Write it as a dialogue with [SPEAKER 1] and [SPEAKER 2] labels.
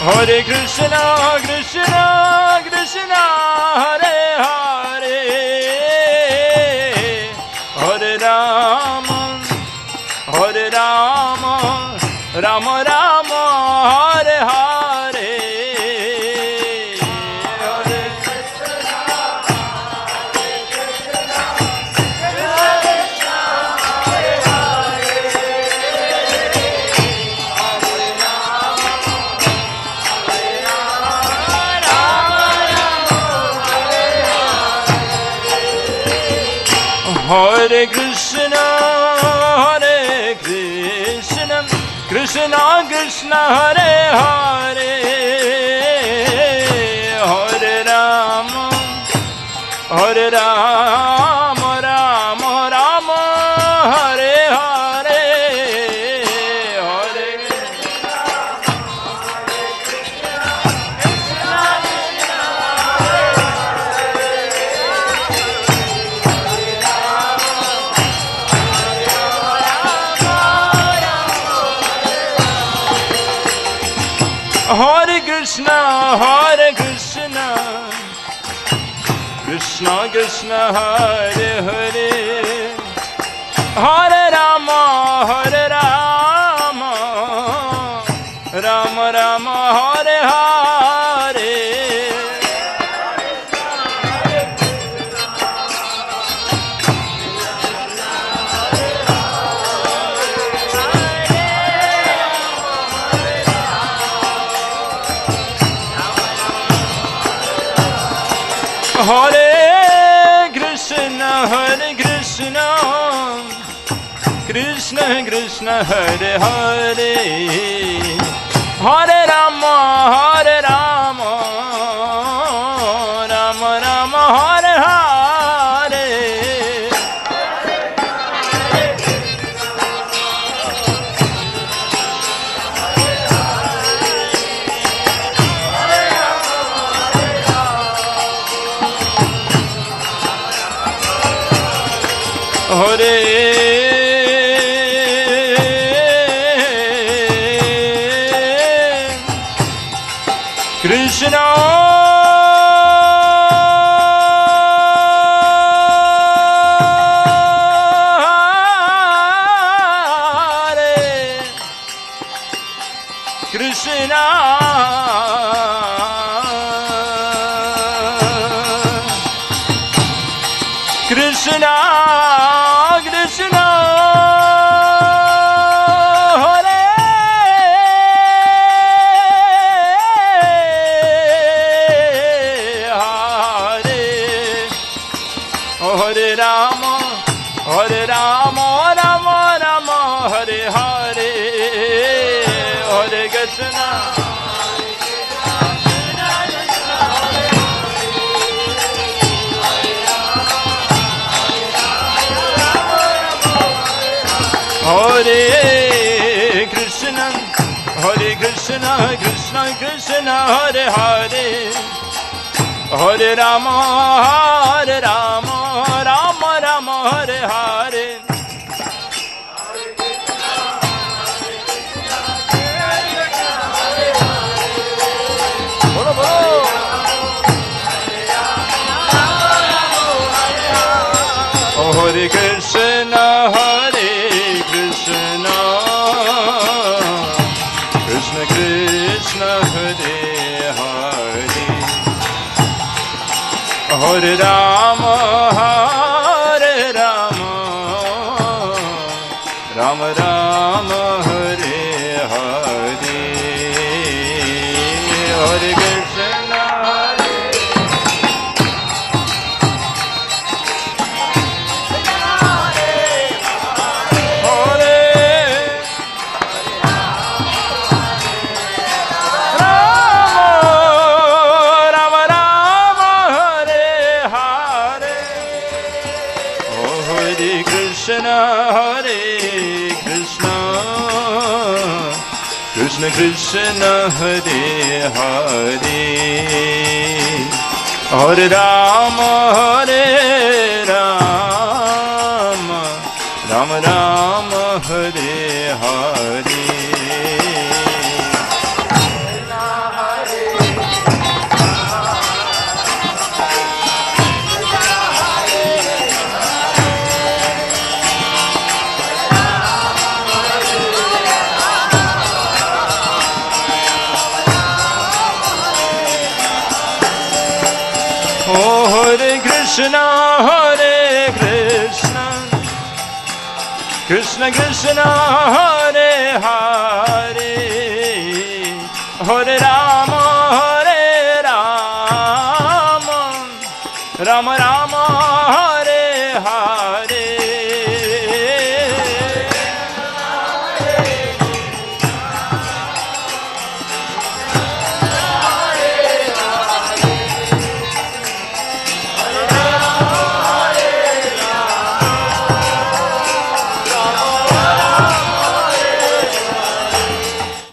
[SPEAKER 1] Hare Krishna, Krishna, Krishna, Hare Hare, Hare Rama, Hare Rama, Rama Rama, Hare Hare, Hare Krishna, Hare Krishna, Krishna Krishna, Hare Hare, Hare Rama, Hare Rama, Hare Krishna, Hare Krishna, Krishna Krishna, Hare Hare, Hare Rama, Hare Rama, Rama Rama, Hare Hare, Hare Krishna, Hare Krishna, Krishna Krishna, Hare Hare Krishna, Hare Krishna, Krishna Krishna, Hare Hare, Hare Rama, Hare Rama, Rama Rama, Hare Hare, Hare Krishna, Hare Krishna, Krishna Krishna, Hare Hare, Hare Rama, Hare Rama, Rama Rama, Hare Hare, Hare Krishna, Hare Krishna, Krishna Krishna, Hare Hare, Hare Rama, Hare Rama, Rama Rama, Hare Hare, Hare Krishna, Hare Krishna, Hare Krishna, Krishna Krishna, Hare Hare, Hare Rama, Hare Rama, Rama Rama, Hare Hare, Bolo bolo, Hare Krishna, Hare Krishna, Krishna Krishna, Hare Hare, Hare Rama, Hare Rama, Rama Rama, Hare Hare, Hare Krishna, Krishna, Hare Krishna, Krishna Krishna, Hare Hare, Hare Rama, Hare Rama, Rama Rama, Hare Hare, Hare Krishna, Krishna Krishna, Hare Hare, Hare Rama,